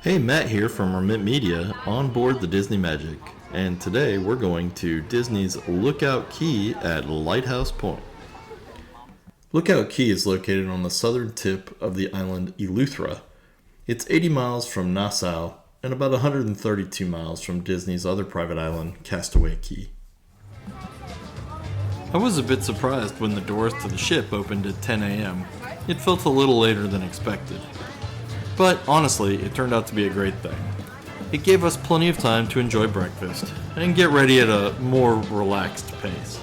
Hey, Matt here from Remit Media on board the Disney Magic, and today we're going to Disney's Lookout Cay at Lighthouse Point. Lookout Cay is located on the southern tip of the island Eleuthera. It's 80 miles from Nassau and about 132 miles from Disney's other private island, Castaway Cay. I was a bit surprised when the doors to the ship opened at 10 a.m. It felt a little later than expected. But honestly, it turned out to be a great thing. It gave us plenty of time to enjoy breakfast and get ready at a more relaxed pace.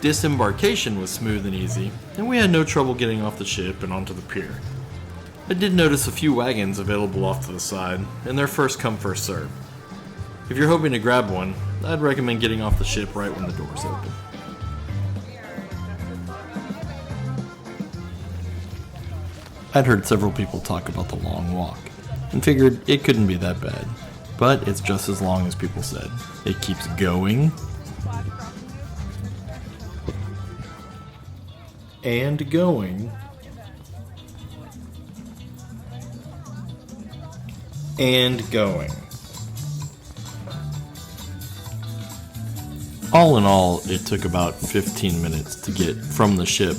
Disembarkation was smooth and easy, and we had no trouble getting off the ship and onto the pier. I did notice a few wagons available off to the side, and they're first come first served. If you're hoping to grab one, I'd recommend getting off the ship right when the doors open. I'd heard several people talk about the long walk, and figured it couldn't be that bad. But it's just as long as people said. It keeps going, and going, and going. All in all, it took about 15 minutes to get from the ship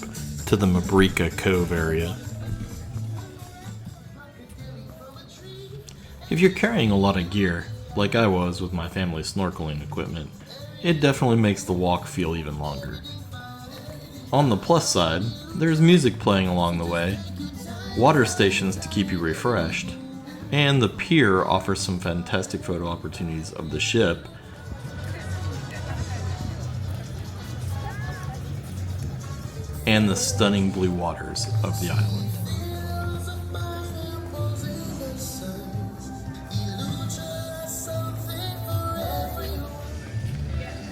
to the Mabrika Cove area. If you're carrying a lot of gear, like I was with my family's snorkeling equipment, it definitely makes the walk feel even longer. On the plus side, there's music playing along the way, water stations to keep you refreshed, and the pier offers some fantastic photo opportunities of the ship, and the stunning blue waters of the island.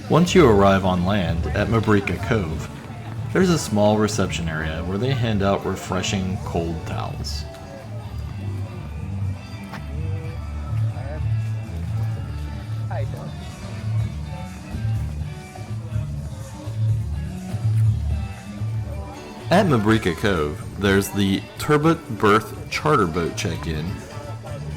Once you arrive on land at Mabrika Cove, there's a small reception area where they hand out refreshing cold towels. At Mabrika Cove, there's the Turbot Berth charter boat check-in,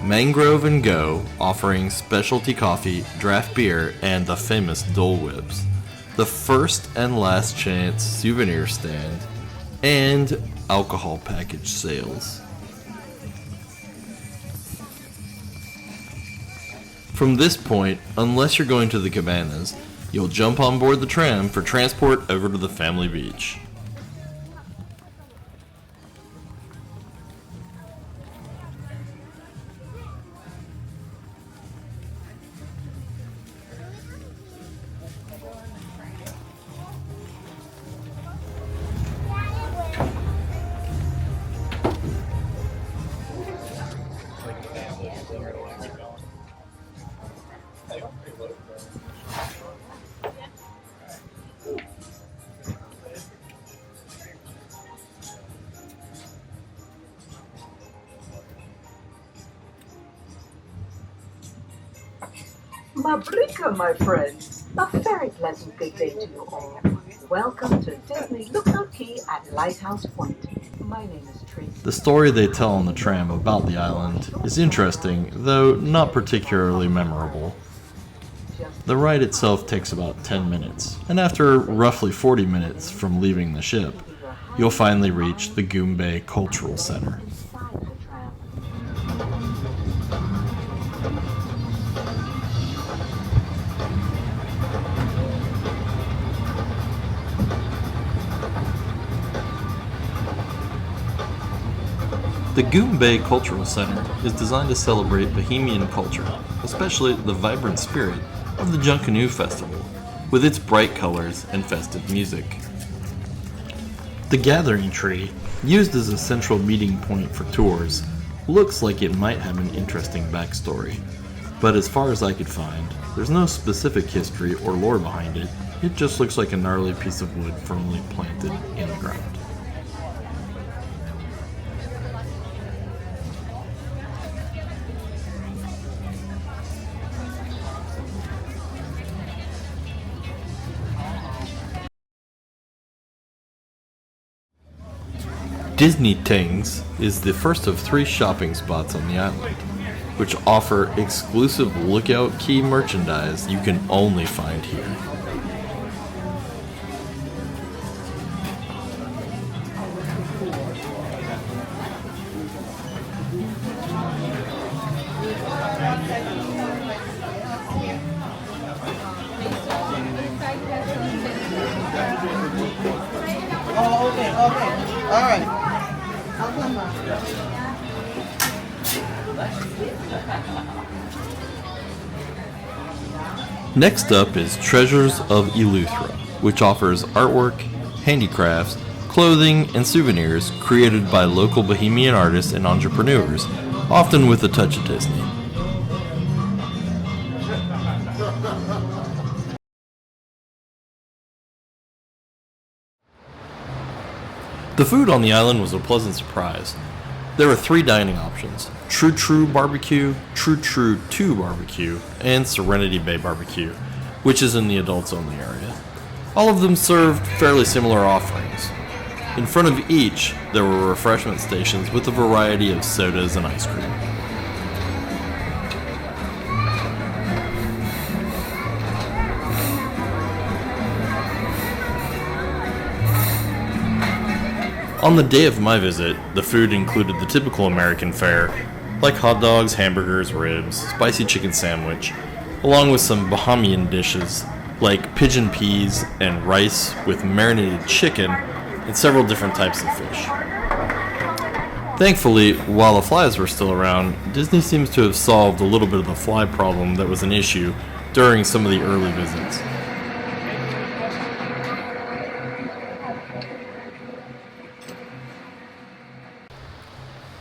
Mangrove and Go, offering specialty coffee, draft beer, and the famous Dole Whips, the first and last chance souvenir stand, and alcohol package sales. From this point, unless you're going to the Cabanas, you'll jump on board the tram for transport over to the family beach. Mabrika, my friends. A very pleasant good day to you all. Welcome to Disney Lookout Cay at Lighthouse Point. My name is Tracy. The story they tell on the tram about the island is interesting, though not particularly memorable. The ride itself takes about 10 minutes, and after roughly 40 minutes from leaving the ship, you'll finally reach the Goombay Cultural Center. The Goombay Cultural Center is designed to celebrate Bahamian culture, especially the vibrant spirit of the Junkanoo Festival, with its bright colors and festive music. The gathering tree, used as a central meeting point for tours, looks like it might have an interesting backstory, but as far as I could find, there's no specific history or lore behind it. It just looks like a gnarly piece of wood firmly planted in the ground. Disney Tings is the first of 3 shopping spots on the island, which offer exclusive Lookout Cay merchandise you can only find here. Oh, okay. All right. Next up is Treasures of Eleuthera, which offers artwork, handicrafts, clothing, and souvenirs created by local Bahamian artists and entrepreneurs, often with a touch of Disney. The food on the island was a pleasant surprise. There were 3 dining options: True Barbecue, True 2 Barbecue, and Serenity Bay Barbecue, which is in the adults only area. All of them served fairly similar offerings. In front of each, there were refreshment stations with a variety of sodas and ice cream. On the day of my visit, the food included the typical American fare, like hot dogs, hamburgers, ribs, spicy chicken sandwich, along with some Bahamian dishes like pigeon peas and rice with marinated chicken and several different types of fish. Thankfully, while the flies were still around, Disney seems to have solved a little bit of the fly problem that was an issue during some of the early visits.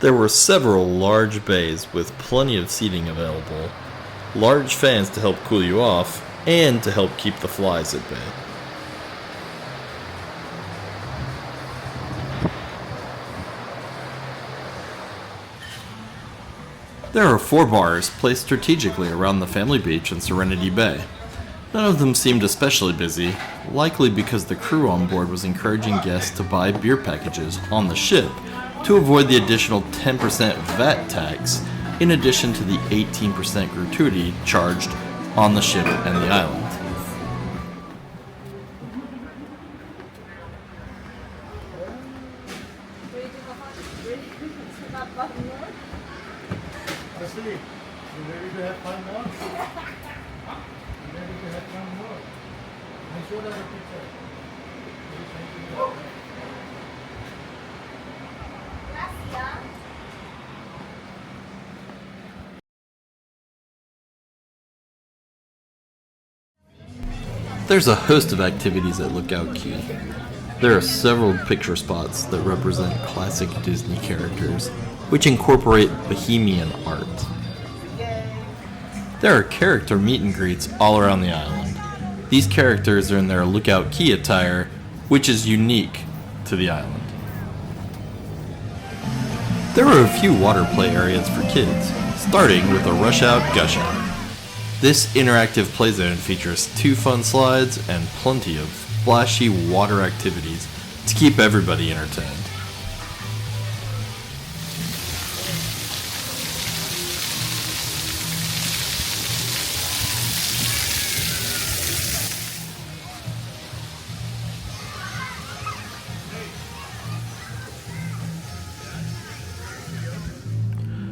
There were several large bays with plenty of seating available, large fans to help cool you off, and to help keep the flies at bay. There are 4 bars placed strategically around the family beach in Serenity Bay. None of them seemed especially busy, likely because the crew on board was encouraging guests to buy beer packages on the ship to avoid the additional 10% VAT tax, in addition to the 18% gratuity charged on the ship and the island. There's a host of activities at Lookout Cay. There are several picture spots that represent classic Disney characters, which incorporate Bahamian art. There are character meet and greets all around the island. These characters are in their Lookout Cay attire, which is unique to the island. There are a few water play areas for kids, starting with a Rush Out Gush Out. This interactive play zone features 2 fun slides and plenty of flashy water activities to keep everybody entertained.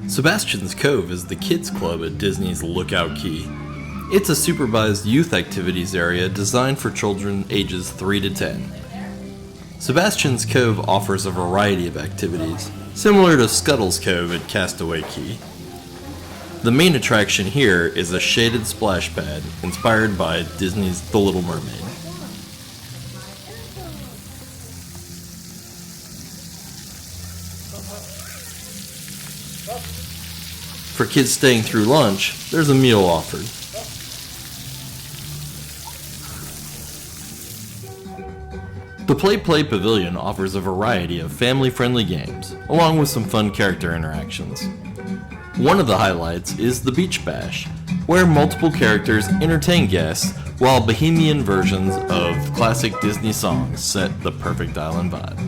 Sebastian's Cove is the kids club at Disney's Lookout Cay. It's a supervised youth activities area designed for children ages 3 to 10. Sebastian's Cove offers a variety of activities, similar to Scuttle's Cove at Castaway Cay. The main attraction here is a shaded splash pad inspired by Disney's The Little Mermaid. For kids staying through lunch, there's a meal offered. The Play Pavilion offers a variety of family-friendly games, along with some fun character interactions. One of the highlights is the Beach Bash, where multiple characters entertain guests while Bahamian versions of classic Disney songs set the perfect island vibe.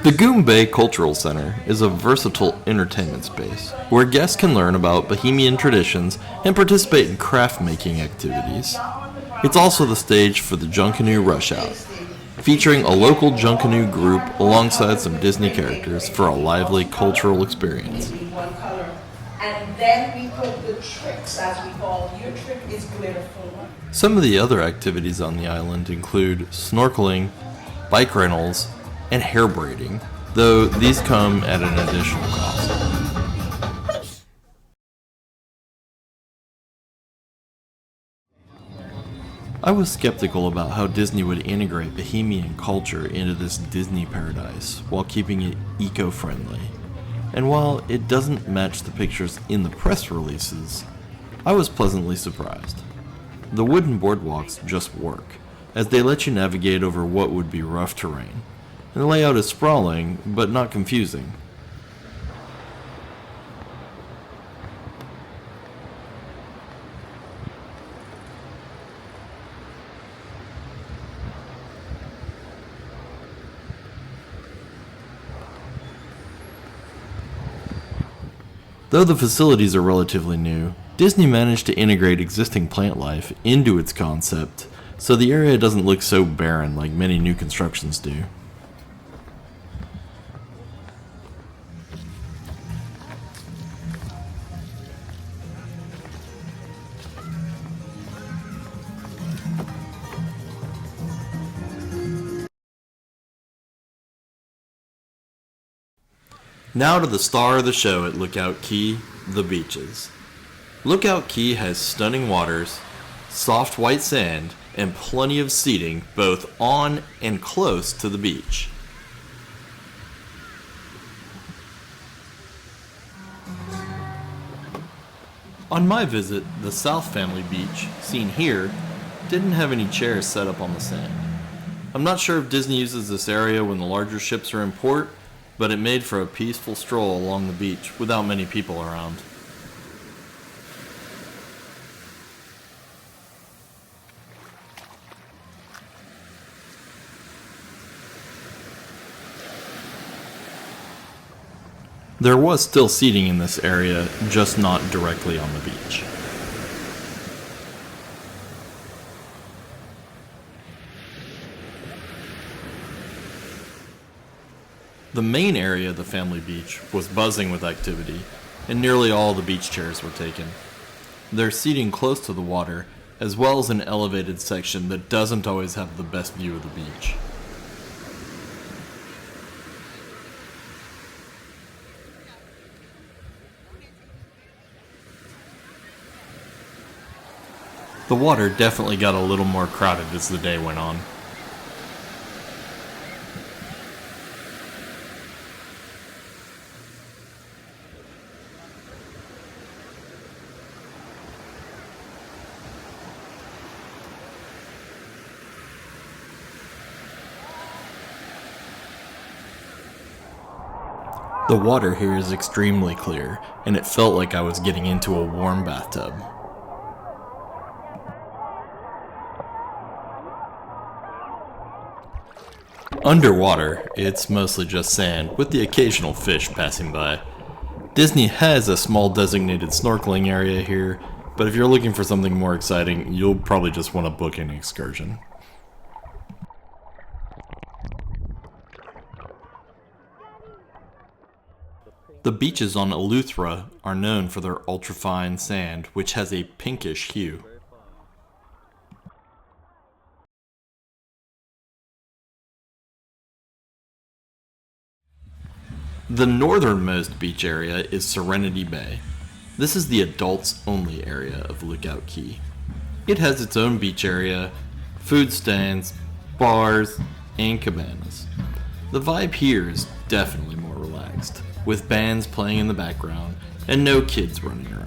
The Goombay Cultural Center is a versatile entertainment space where guests can learn about Bahamian traditions and participate in craft-making activities. It's also the stage for the Junkanoo Rush Out, featuring a local Junkanoo group alongside some Disney characters for a lively cultural experience. And then we put the tricks, as we call, your trick is glitter form. Some of the other activities on the island include snorkeling, bike rentals, and hair braiding, though these come at an additional cost. I was skeptical about how Disney would integrate Bahamian culture into this Disney paradise while keeping it eco-friendly. And while it doesn't match the pictures in the press releases, I was pleasantly surprised. The wooden boardwalks just work, as they let you navigate over what would be rough terrain. And the layout is sprawling, but not confusing. Though the facilities are relatively new, Disney managed to integrate existing plant life into its concept, so the area doesn't look so barren like many new constructions do. Now to the star of the show at Lookout Cay, the beaches. Lookout Cay has stunning waters, soft white sand, and plenty of seating both on and close to the beach. On my visit, the South Family Beach, seen here, didn't have any chairs set up on the sand. I'm not sure if Disney uses this area when the larger ships are in port, but it made for a peaceful stroll along the beach without many people around. There was still seating in this area, just not directly on the beach. The main area of the family beach was buzzing with activity, and nearly all the beach chairs were taken. There's seating close to the water, as well as an elevated section that doesn't always have the best view of the beach. The water definitely got a little more crowded as the day went on. The water here is extremely clear, and it felt like I was getting into a warm bathtub. Underwater, it's mostly just sand, with the occasional fish passing by. Disney has a small designated snorkeling area here, but if you're looking for something more exciting, you'll probably just want to book an excursion. The beaches on Eleuthera are known for their ultrafine sand, which has a pinkish hue. The northernmost beach area is Serenity Bay. This is the adults-only area of Lookout Cay. It has its own beach area, food stands, bars, and cabanas. The vibe here is definitely more relaxed, with bands playing in the background and no kids running around.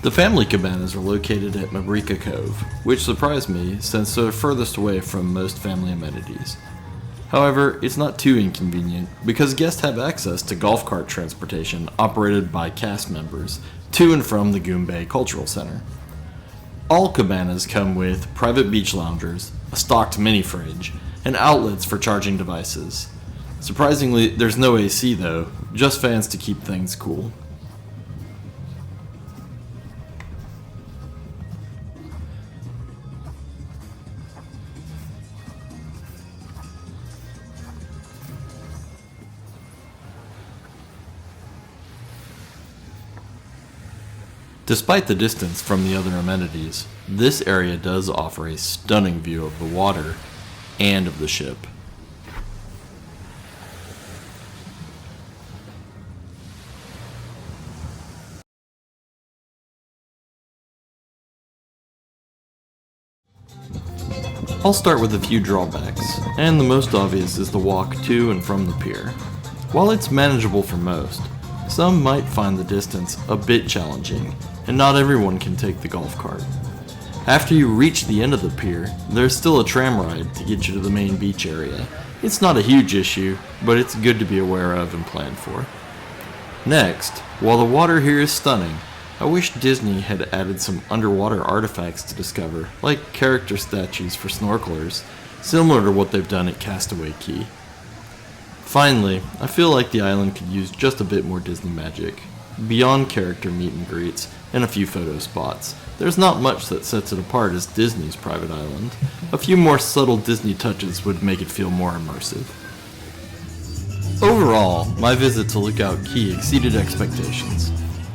The family cabanas are located at Mabrika Cove, which surprised me since they're furthest away from most family amenities. However, it's not too inconvenient because guests have access to golf cart transportation operated by cast members to and from the Goombay Cultural Center. All cabanas come with private beach loungers, a stocked mini fridge, and outlets for charging devices. Surprisingly, there's no AC though, just fans to keep things cool. Despite the distance from the other amenities, this area does offer a stunning view of the water and of the ship. I'll start with a few drawbacks, and the most obvious is the walk to and from the pier. While it's manageable for most, some might find the distance a bit challenging, and not everyone can take the golf cart. After you reach the end of the pier, there's still a tram ride to get you to the main beach area. It's not a huge issue, but it's good to be aware of and plan for. Next, while the water here is stunning, I wish Disney had added some underwater artifacts to discover, like character statues for snorkelers, similar to what they've done at Castaway Cay. Finally, I feel like the island could use just a bit more Disney magic. Beyond character meet and greets and a few photo spots, there's not much that sets it apart as Disney's private island. A few more subtle Disney touches would make it feel more immersive. Overall, my visit to Lookout Cay exceeded expectations.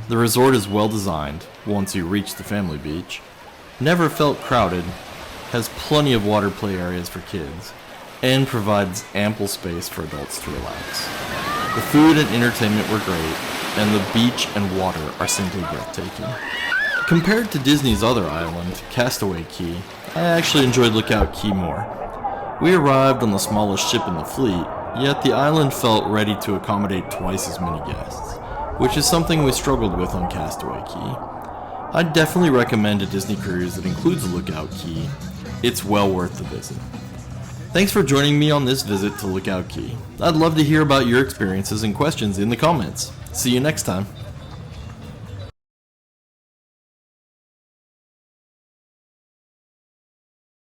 The resort is well designed once you reach the family beach, never felt crowded, has plenty of water play areas for kids, and provides ample space for adults to relax. The food and entertainment were great, and the beach and water are simply breathtaking. Compared to Disney's other island, Castaway Cay, I actually enjoyed Lookout Cay more. We arrived on the smallest ship in the fleet, yet the island felt ready to accommodate twice as many guests, which is something we struggled with on Castaway Cay. I'd definitely recommend a Disney cruise that includes Lookout Cay. It's well worth the visit. Thanks for joining me on this visit to Lookout Cay. I'd love to hear about your experiences and questions in the comments. See you next time.